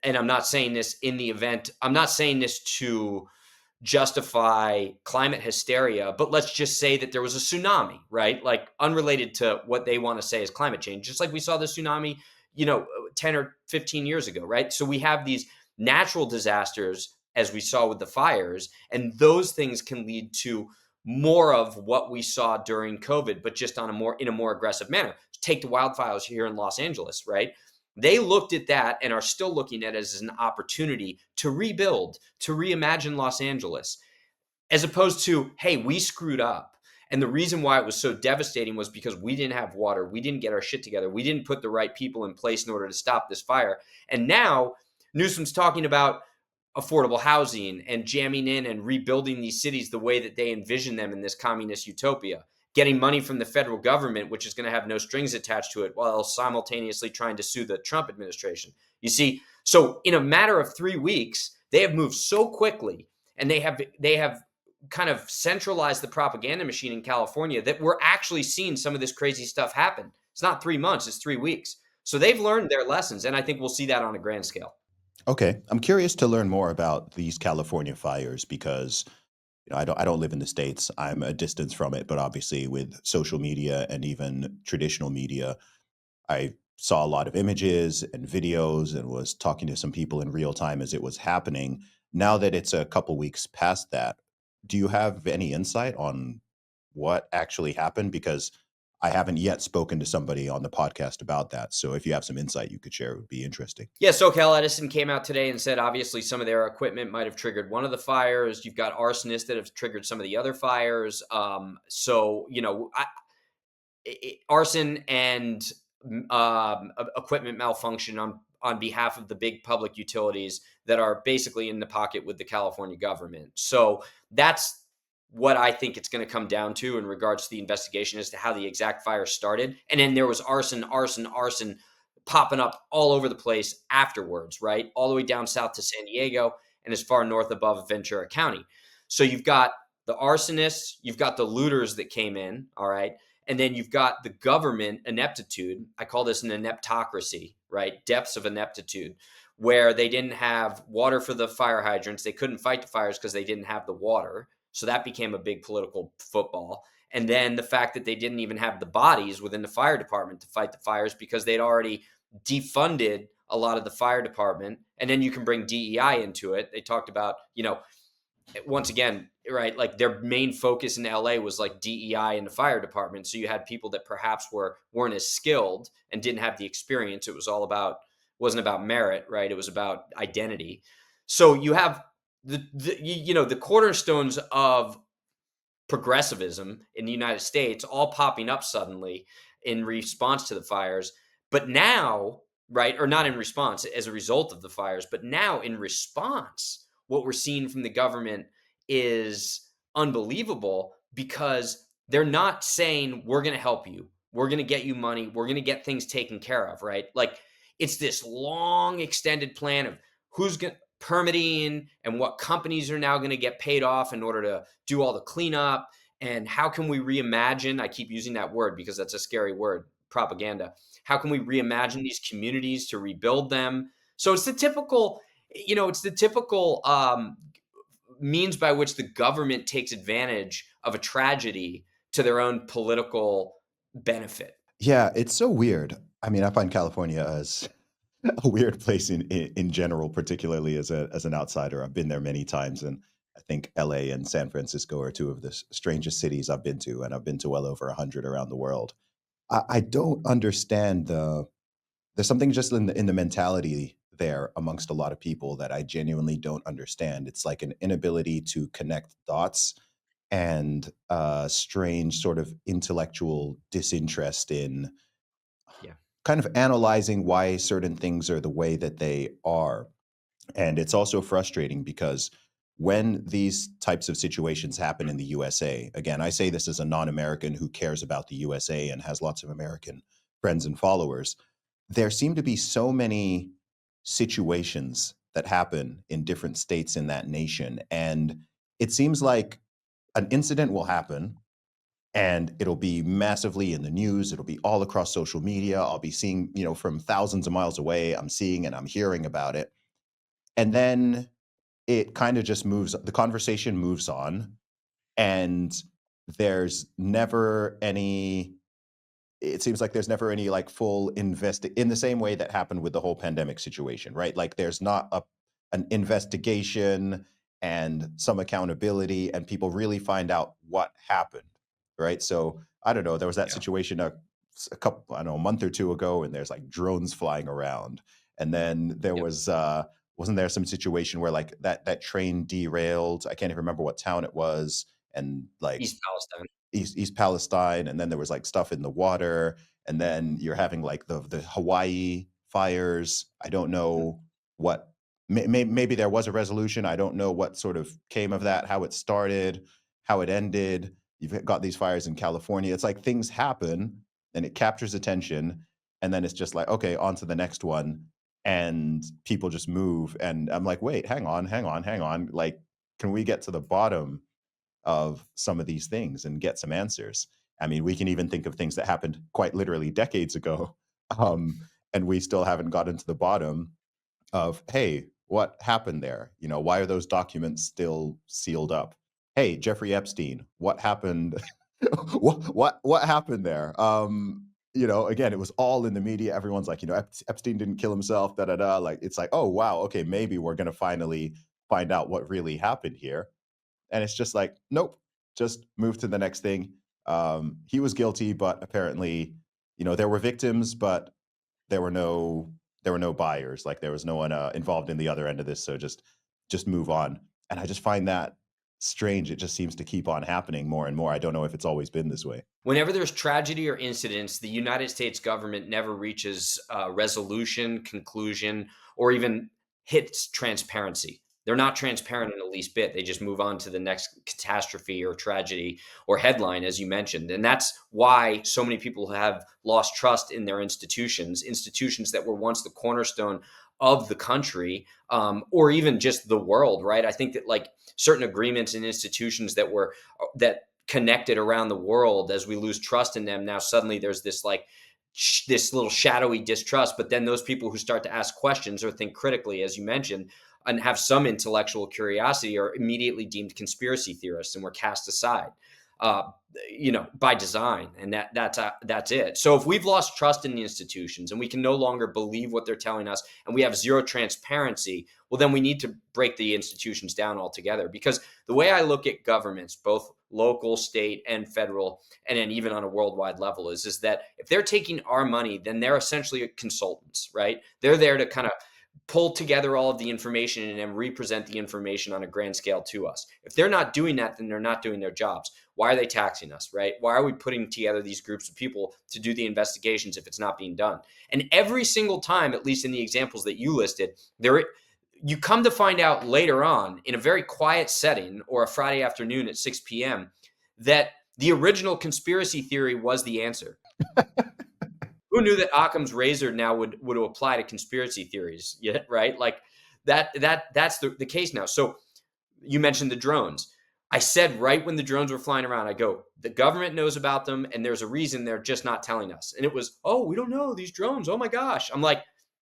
A: and I'm not saying this in the event, I'm not saying this to justify climate hysteria, but let's just say that there was a tsunami, right? Like unrelated to what they want to say is climate change, just like we saw the tsunami, 10 or 15 years ago, right? So we have these natural disasters as we saw with the fires, and those things can lead to more of what we saw during COVID, but just in a more aggressive manner. Take the wildfires here in Los Angeles, right? They looked at that and are still looking at it as an opportunity to rebuild, to reimagine Los Angeles, as opposed to, hey, we screwed up. And the reason why it was so devastating was because we didn't have water. We didn't get our shit together. We didn't put the right people in place in order to stop this fire. And now Newsom's talking about affordable housing and jamming in and rebuilding these cities the way that they envision them in this communist utopia, getting money from the federal government, which is going to have no strings attached to it, while simultaneously trying to sue the Trump administration. You see, so in a matter of 3 weeks, they have moved so quickly, and they have kind of centralized the propaganda machine in California that we're actually seeing some of this crazy stuff happen. It's not 3 months, it's 3 weeks. So they've learned their lessons, and I think we'll see that on a grand scale.
B: Okay, I'm curious to learn more about these California fires because I don't live in the States. I'm a distance from it, but obviously with social media and even traditional media, I saw a lot of images and videos and was talking to some people in real time as it was happening. Now that it's a couple weeks past that, do you have any insight on what actually happened? Because I haven't yet spoken to somebody on the podcast about that. So if you have some insight you could share, it would be interesting.
A: Yeah, SoCal Edison came out today and said obviously some of their equipment might have triggered one of the fires. You've got arsonists that have triggered some of the other fires. Arson and equipment malfunction on behalf of the big public utilities that are basically in the pocket with the California government. So that's what I think it's going to come down to in regards to the investigation as to how the exact fire started. And then there was arson popping up all over the place afterwards, right? All the way down south to San Diego and as far north above Ventura County. So you've got the arsonists, you've got the looters that came in, all right? And then you've got the government ineptitude. I call this an ineptocracy, right? Depths of ineptitude, where they didn't have water for the fire hydrants. They couldn't fight the fires because they didn't have the water. So that became a big political football. And then the fact that they didn't even have the bodies within the fire department to fight the fires because they'd already defunded a lot of the fire department. And then you can bring DEI into it. They talked about, once again, right, like their main focus in LA was like DEI in the fire department. So you had people that perhaps weren't as skilled and didn't have the experience. Wasn't about merit, right? It was about identity. So you have the cornerstones of progressivism in the United States all popping up suddenly in response to the fires. But now, right, or not in response as a result of the fires, but now in response, what we're seeing from the government is unbelievable because they're not saying, we're going to help you. We're going to get you money. We're going to get things taken care of, right? Like it's this long extended plan of who's going to permitting and what companies are now going to get paid off in order to do all the cleanup and how can we reimagine, I keep using that word because that's a scary word, propaganda. How can we reimagine these communities to rebuild them? So it's It's the typical means by which the government takes advantage of a tragedy to their own political benefit.
B: Yeah, it's so weird. I mean, I find California as a weird place in general, particularly as an outsider. I've been there many times, and I think LA and San Francisco are two of the strangest cities I've been to, and I've been to well over 100 around the world. I don't understand there's something just in the mentality there amongst a lot of people that I genuinely don't understand. It's like an inability to connect dots and strange sort of intellectual disinterest in
A: Yeah.
B: kind of analyzing why certain things are the way that they are. And it's also frustrating because when these types of situations happen in the USA, again, I say this as a non American who cares about the USA and has lots of American friends and followers. There seem to be so many situations that happen in different states in that nation. And it seems like an incident will happen and it'll be massively in the news. It'll be all across social media. I'll be seeing, from thousands of miles away, I'm seeing and I'm hearing about it. And then it kind of just moves, the conversation moves on, and there's never any it seems like there's never any like full invest in the same way that happened with the whole pandemic situation, right? Like there's not an investigation and some accountability, and people really find out what happened, right? So I don't know. There was that
A: Yeah.
B: situation a couple, I don't know, a month or two ago, and there's like drones flying around, and then there
A: Yep.
B: was wasn't there some situation where like that train derailed? I can't even remember what town it was, and like
A: East Palestine.
B: East Palestine, and then there was like stuff in the water, and then you're having like the Hawaii fires. I don't
A: Mhm.
B: know what maybe there was a resolution. I don't know what sort of came of that, how it started, how it ended. You've got these fires in California. It's like things happen and it captures attention, and then it's just like, okay, on to the next one. And people just move. And I'm like, wait, hang on, hang on, hang on. Like, can we get to the bottom of some of these things and get some answers? I mean, we can even think of things that happened quite literally decades ago, um, and we still haven't gotten to the bottom of, hey, what happened there? Why are those documents still sealed up? Hey, Jeffrey Epstein, what happened? What happened there? Again, it was all in the media. Everyone's like, Epstein didn't kill himself. Da da da. Like, it's like, oh wow, okay, maybe we're gonna finally find out what really happened here. And it's just like, nope, just move to the next thing. He was guilty, but apparently, there were victims, but there were no there were no buyers. Like there was no one involved in the other end of this. So just move on. And I just find that strange. It just seems to keep on happening more and more. I don't know if it's always been this way.
A: Whenever there's tragedy or incidents, the United States government never reaches resolution, conclusion, or even hits transparency. They're not transparent in the least bit. They just move on to the next catastrophe or tragedy or headline, as you mentioned. And that's why so many people have lost trust in their institutions, institutions that were once the cornerstone of the country, or even just the world, right? I think that like certain agreements and institutions that connected around the world, as we lose trust in them, now suddenly there's this like this little shadowy distrust. But then those people who start to ask questions or think critically, as you mentioned, and have some intellectual curiosity are immediately deemed conspiracy theorists and were cast aside, uh, by design. And that's it. So if we've lost trust in the institutions and we can no longer believe what they're telling us, and we have zero transparency, well, then we need to break the institutions down altogether. Because the way I look at governments, both local, state, and federal, and then even on a worldwide level, is that if they're taking our money, then they're essentially consultants, right? They're there to kind of pull together all of the information and then represent the information on a grand scale to us. If they're not doing that, then they're not doing their jobs. Why are they taxing us, right? Why are we putting together these groups of people to do the investigations if it's not being done? And every single time, at least in the examples that you listed, there you come to find out later on in a very quiet setting or a Friday afternoon at 6 p.m. that the original conspiracy theory was the answer. Who knew that Occam's razor now would apply to conspiracy theories? Yeah, right. Like that's the case now. So you mentioned the drones. I said right when the drones were flying around, I go, the government knows about them, and there's a reason they're just not telling us. And it was, oh, we don't know these drones. Oh my gosh. I'm like,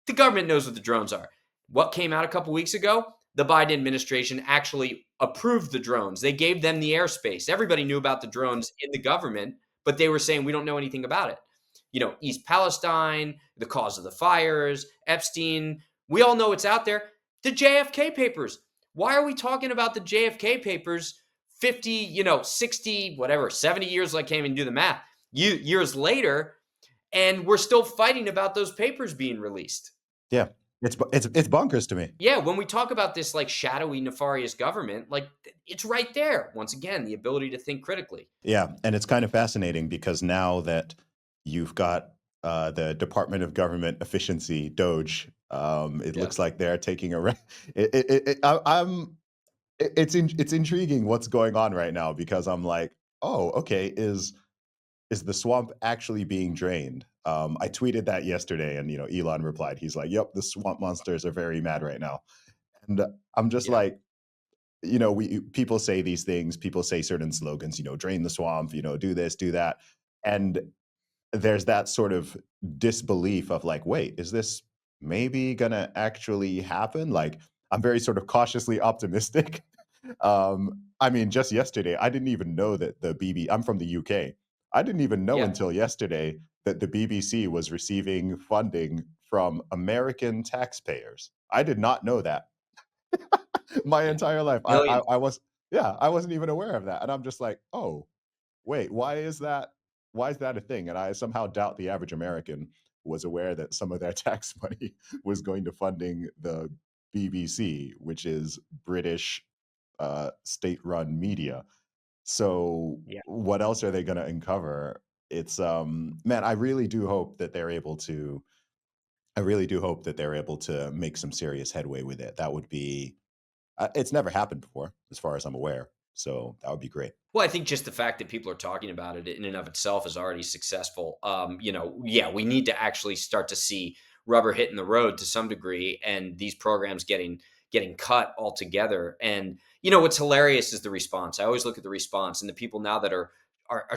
A: the government knows what the drones are. What came out a couple weeks ago? The Biden administration actually approved the drones. They gave them the airspace. Everybody knew about the drones in the government, but they were saying we don't know anything about it. East Palestine, the cause of the fires, Epstein, we all know it's out there. The JFK papers. Why are we talking about the JFK papers 50, 60, whatever, 70 years, I can't even do the math, years later, and we're still fighting about those papers being released?
B: Yeah, it's bonkers to me.
A: Yeah, when we talk about this like shadowy, nefarious government, like it's right there. Once again, the ability to think critically.
B: Yeah, and it's kind of fascinating because now that you've got the Department of Government Efficiency, DOGE, it
A: Yeah.
B: looks like they're taking a. It's intriguing what's going on right now because I'm like, oh, okay, is the swamp actually being drained? I tweeted that yesterday, and Elon replied. He's like, "Yep, the swamp monsters are very mad right now," and I'm just
A: Yeah.
B: like, we people say these things, people say certain slogans, drain the swamp, do this, do that, and there's that sort of disbelief of like, wait, is this maybe gonna actually happen? Like, I'm very sort of cautiously optimistic. I mean, just yesterday, I didn't even know that I'm from the UK. I didn't even know
A: Yeah.
B: until yesterday that the BBC was receiving funding from American taxpayers. I did not know that my
A: Yeah.
B: entire life.
A: Millions.
B: I was, yeah, I wasn't even aware of that. And I'm just like, oh, wait, why is that? Why is that a thing? And I somehow doubt the average American was aware that some of their tax money was going to funding the BBC, which is British state-run media. So
A: Yeah.
B: what else are they going to uncover? It's man, I really do hope that they're able to. I really do hope that they're able to make some serious headway with it. That would be. It's never happened before, as far as I'm aware. So that would be great.
A: Well, I think just the fact that people are talking about it in and of itself is already successful. Yeah, we need to actually start to see rubber hitting the road to some degree, and these programs getting cut altogether. And what's hilarious is the response. I always look at the response, and the people now that are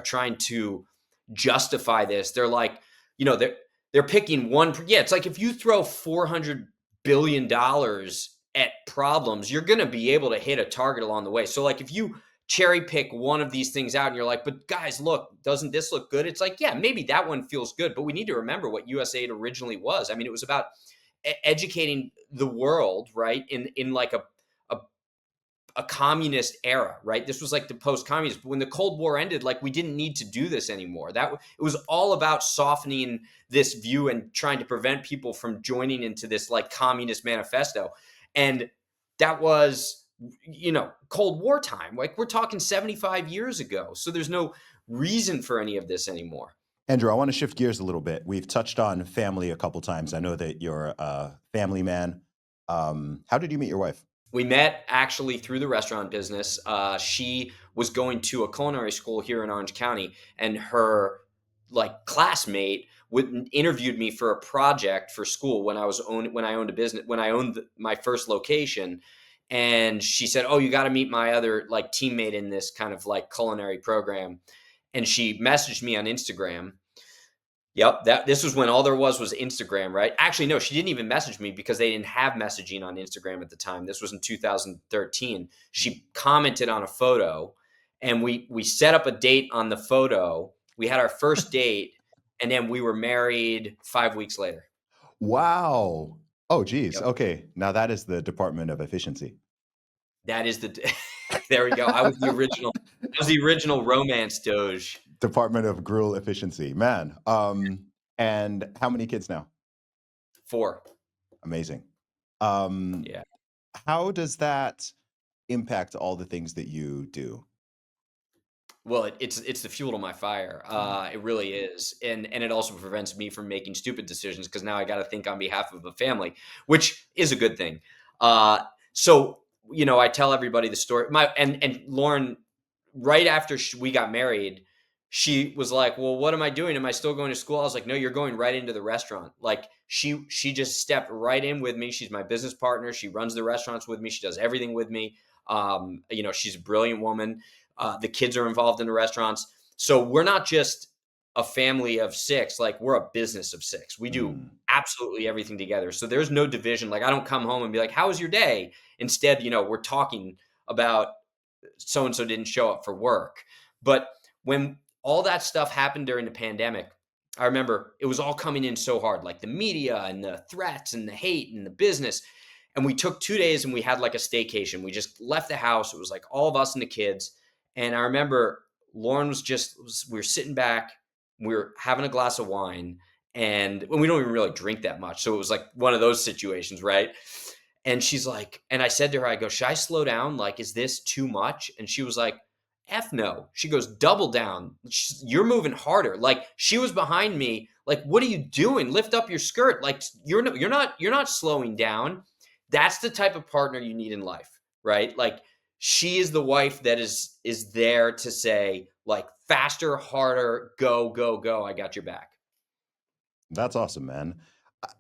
A: trying to justify this. They're like, they're picking one. Yeah, it's like if you throw $400 billion at problems, you're going to be able to hit a target along the way. So, like, if you cherry pick one of these things out and you're like, but guys, look, doesn't this look good? It's like, yeah, maybe that one feels good, but we need to remember what USAID originally was. I mean, it was about educating the world, right? In like a a communist era, right? This was like the post-communist. But when the Cold War ended, like we didn't need to do this anymore. That it was all about softening this view and trying to prevent people from joining into this like communist manifesto. And that was, Cold War time. Like we're talking 75 years ago. So there's no reason for any of this anymore.
B: Andrew, I want to shift gears a little bit. We've touched on family a couple times. I know that you're a family man. How did you meet your wife?
A: We met actually through the restaurant business. She was going to a culinary school here in Orange County, and her like classmate interviewed me for a project for school when I owned a business, when I owned my first location. And she said, "Oh, you got to meet my other like teammate in this kind of like culinary program." And she messaged me on Instagram. Yep, this was when all there was Instagram, right? Actually, no, she didn't even message me because they didn't have messaging on Instagram at the time. This was in 2013. She commented on a photo, and we set up a date on the photo. We had our first date, and then we were married 5 weeks later.
B: Wow. Oh, geez.
A: Yep,
B: Okay. Now that is the Department of Efficiency.
A: that is the. There we go. I was the original. I was the original romance Doge.
B: Department of Gruel Efficiency. Man. And how many kids now?
A: 4.
B: Amazing. Um,
A: Yeah.
B: how does that impact all the things that you do?
A: Well, it's the fuel to my fire. It really is, and it also prevents me from making stupid decisions because now I got to think on behalf of a family, which is a good thing. So I tell everybody the story. And Lauren, right after we got married, she was like, "Well, what am I doing? Am I still going to school?" I was like, "No, you're going right into the restaurant." Like she just stepped right in with me. She's my business partner. She runs the restaurants with me. She does everything with me. She's a brilliant woman. The kids are involved in the restaurants. So we're not just a family of 6, like, we're a business of 6. We do
B: Mm.
A: absolutely everything together. So there's no division. Like, I don't come home and be like, "How was your day?" Instead, we're talking about so and so didn't show up for work. But when all that stuff happened during the pandemic, I remember it was all coming in so hard, like the media and the threats and the hate and the business. And we took 2 days and we had like a staycation. We just left the house. It was like all of us and the kids. And I remember Lauren we were sitting back, we were having a glass of wine, and we don't even really drink that much. So it was like one of those situations, right? And she's like, and I said to her, I go, should I slow down? Like, is this too much? And she was like, F no. She goes, double down. You're moving harder. Like, she was behind me. Like, what are you doing? Lift up your skirt. Like, you're not slowing down. That's the type of partner you need in life, right? Like, she is the wife that is there to say, like, faster, harder, go, go, go. I got your back.
B: That's awesome, man.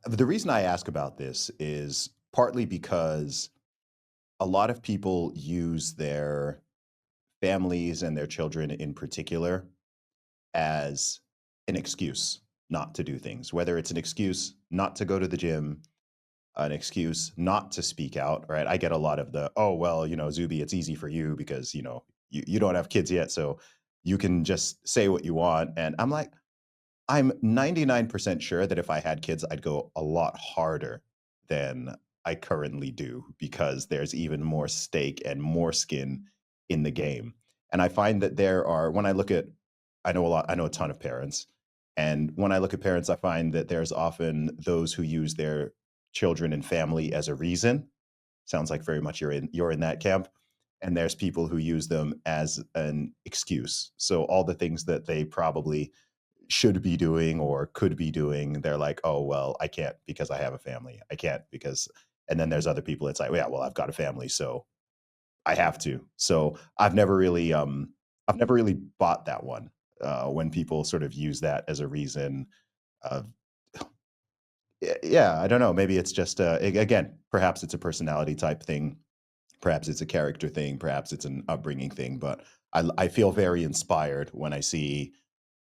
B: The reason I ask about this is partly because a lot of people use their families and their children in particular as an excuse not to do things, whether it's an excuse not to go to the gym, an excuse not to speak out, right? I get a lot of the, oh, well, Zuby, it's easy for you because, you don't have kids yet. So you can just say what you want. And I'm like, I'm 99% sure that if I had kids, I'd go a lot harder than I currently do because there's even more stake and more skin in the game. And I find that when I look at, I know a ton of parents. And when I look at parents, I find that there's often those who use their children and family as a reason. Sounds like very much you're in that camp. And there's people who use them as an excuse. So all the things that they probably should be doing or could be doing, they're like, oh, well, I can't because I have a family. I can't because, and then there's other people. It's like, yeah, well, I've got a family, so I have to. So I've never really bought that one when people sort of use that as a reason. Uh, yeah, I don't know. Maybe it's just again, perhaps it's a personality type thing. Perhaps it's a character thing. Perhaps it's an upbringing thing. But I feel very inspired when I see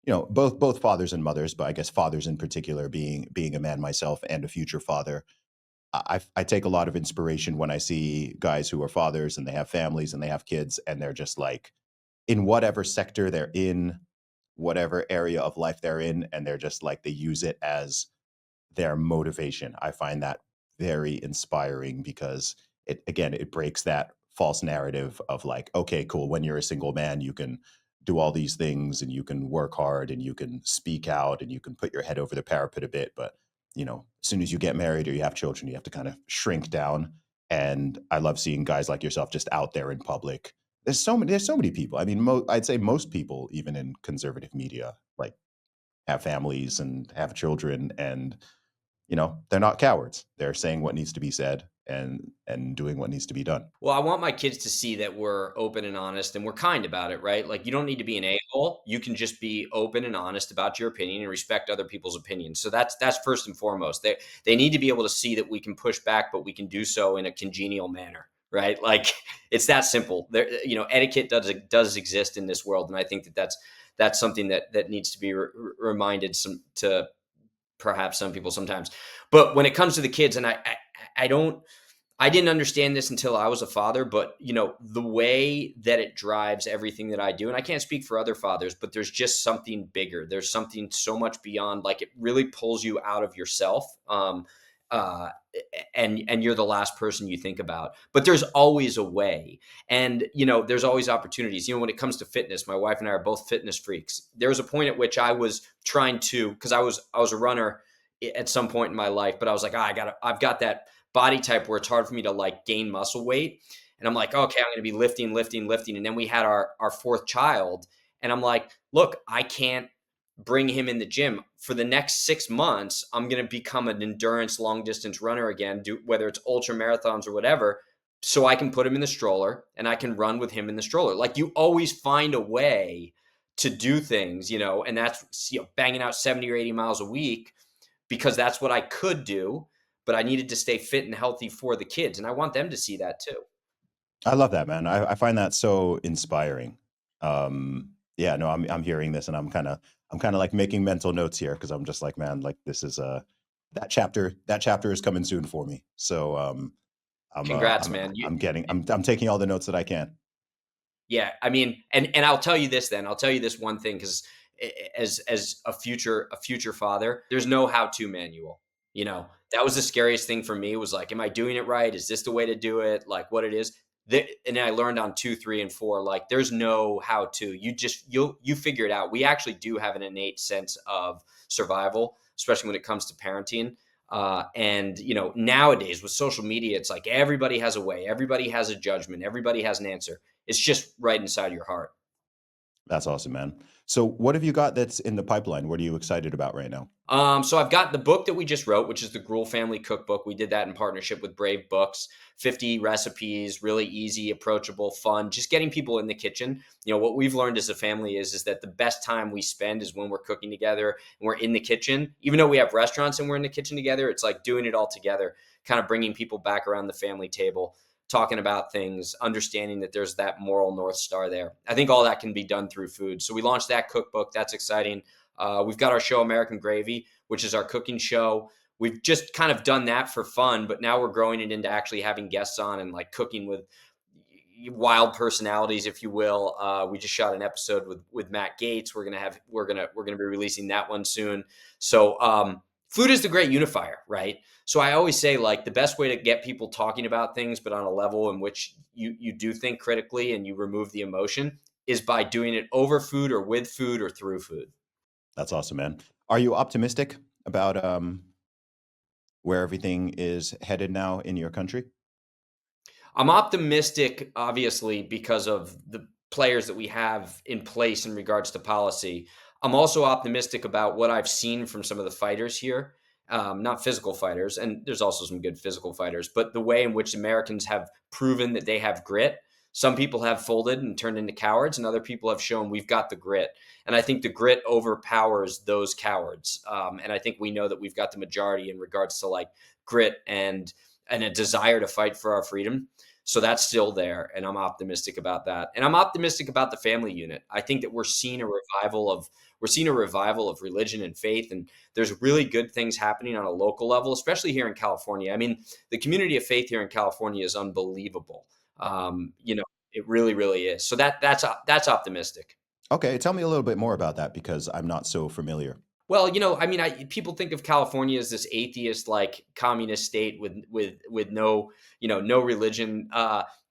B: both fathers and mothers, but I guess fathers in particular, being a man myself and a future father. I take a lot of inspiration when I see guys who are fathers and they have families and they have kids and they're just like in whatever sector they're in, whatever area of life they're in, and they're just like they use it as their motivation. I find that very inspiring because it breaks that false narrative of like, okay, cool, when you're a single man, you can do all these things and you can work hard and you can speak out and you can put your head over the parapet a bit, but as soon as you get married or you have children, you have to kind of shrink down. And I love seeing guys like yourself just out there in public. There's so many people. I mean, I'd say most people, even in conservative media, like have families and have children, and they're not cowards. They're saying what needs to be said and doing what needs to be done.
A: Well, I want my kids to see that we're open and honest and we're kind about it, right? Like, you don't need to be an a-hole. You can just be open and honest about your opinion and respect other people's opinions. So that's first and foremost. They need to be able to see that we can push back, but we can do so in a congenial manner, right? Like, it's that simple. Etiquette does exist in this world, and I think that's something that needs to be reminded to perhaps some people sometimes. But when it comes to the kids, and I didn't understand this until I was a father, but the way that it drives everything that I do, and I can't speak for other fathers, but there's just something bigger. There's something so much beyond. Like, it really pulls you out of yourself, uh, and you're the last person you think about. But there's always a way, and there's always opportunities. When it comes to fitness, my wife and I are both fitness freaks. There was a point at which I was trying to, because I was a runner at some point in my life, but I was like, I've got that body type where it's hard for me to like gain muscle weight. And I'm like, okay, I'm going to be lifting, lifting, lifting. And then we had our fourth child. And I'm like, look, I can't bring him in the gym for the next 6 months. I'm going to become an endurance long distance runner again, whether it's ultra marathons or whatever, so I can put him in the stroller and I can run with him in the stroller. Like, you always find a way to do things, and that's, banging out 70 or 80 miles a week, because that's what I could do, but I needed to stay fit and healthy for the kids. And I want them to see that too.
B: I love that, man. I find that so inspiring. Yeah, no, I'm hearing this and I'm kind of like making mental notes here because I'm just like, man, like this is that chapter is coming soon for me. So I'm
A: Congrats, man.
B: I'm taking all the notes that I can.
A: Yeah, I mean, and I'll tell you this then. I'll tell you this one thing because as a future father, there's no how-to manual. You know, that was the scariest thing for me was like, am I doing it right? Is this the way to do it? Like what it is. And I learned on 2, 3, and 4, like there's no how-to. You figure it out. We actually do have an innate sense of survival, especially when it comes to parenting. And nowadays with social media, it's like everybody has a way, everybody has a judgment, everybody has an answer. It's just right inside your heart.
B: That's awesome, man. So what have you got that's in the pipeline? What are you excited about right now?
A: So I've got the book that we just wrote, which is the Gruel Family Cookbook. We did that in partnership with Brave Books. 50 recipes, really easy, approachable, fun, just getting people in the kitchen. What we've learned as a family is that the best time we spend is when we're cooking together and we're in the kitchen. Even though we have restaurants and we're in the kitchen together, it's like doing it all together, kind of bringing people back around the family table, talking about things, understanding that there's that moral North Star there. I think all that can be done through food. So we launched that cookbook. That's exciting. We've got our show, American Gravy, which is our cooking show. We've just kind of done that for fun, but now we're growing it into actually having guests on and like cooking with wild personalities, if you will. We just shot an episode with Matt Gates. We're gonna be releasing that one soon. So food is the great unifier, right? So I always say like the best way to get people talking about things, but on a level in which you do think critically and you remove the emotion, is by doing it over food or with food or through food.
B: That's awesome, man. Are you optimistic about where everything is headed now in your country?
A: I'm optimistic, obviously, because of the players that we have in place in regards to policy. I'm also optimistic about what I've seen from some of the fighters here, not physical fighters, and there's also some good physical fighters, but the way in which Americans have proven that they have grit. Some people have folded and turned into cowards, and other people have shown we've got the grit. And I think the grit overpowers those cowards. And I think we know that we've got the majority in regards to like grit and a desire to fight for our freedom. So that's still there, and I'm optimistic about that. And I'm optimistic about the family unit. I think that we're seeing a revival of religion and faith, and there's really good things happening on a local level, especially here in California. I mean, the community of faith here in California is unbelievable. It really, really is. So that's optimistic.
B: Okay, tell me a little bit more about that because I'm not so familiar.
A: Well, I mean, people think of California as this atheist, like communist state with no, no religion.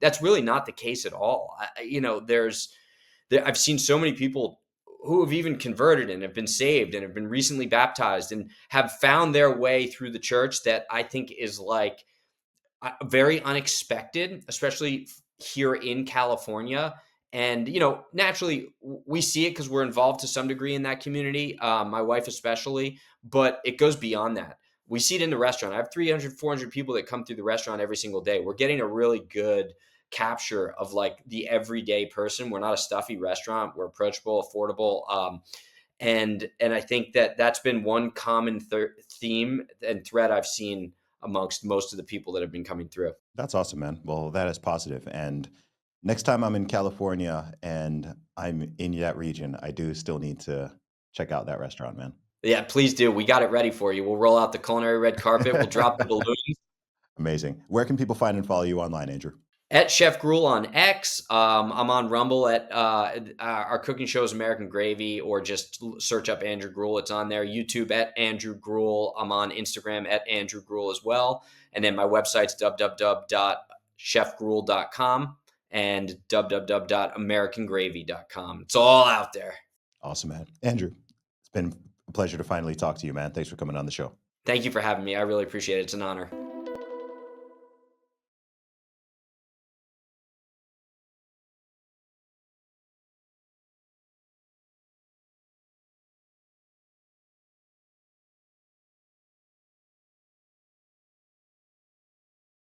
A: That's really not the case at all. I've seen so many people who have even converted and have been saved and have been recently baptized and have found their way through the church that I think is like very unexpected, especially here in California. And naturally, we see it because we're involved to some degree in that community. My wife especially, but it goes beyond that. We see it in the restaurant. I have 300, 400 people that come through the restaurant every single day. We're getting a really good capture of like the everyday person. We're not a stuffy restaurant. We're approachable, affordable. And I think that that's been one common theme and thread I've seen amongst most of the people that have been coming through.
B: That's awesome, man. Well, that is positive. And next time I'm in California and I'm in that region, I do still need to check out that restaurant, man.
A: Yeah, please do. We got it ready for you. We'll roll out the culinary red carpet. We'll drop the balloons.
B: Amazing. Where can people find and follow you online, Andrew?
A: At Chef Gruel on X. I'm on Rumble at our cooking show is American Gravy, or just search up Andrew Gruel. It's on there. YouTube at Andrew Gruel. I'm on Instagram at Andrew Gruel as well. And then my website's www.chefgruel.com and www.americangravy.com. It's all out there.
B: Awesome, man. Andrew, it's been a pleasure to finally talk to you, man. Thanks for coming on the show.
A: Thank you for having me. I really appreciate it. It's an honor.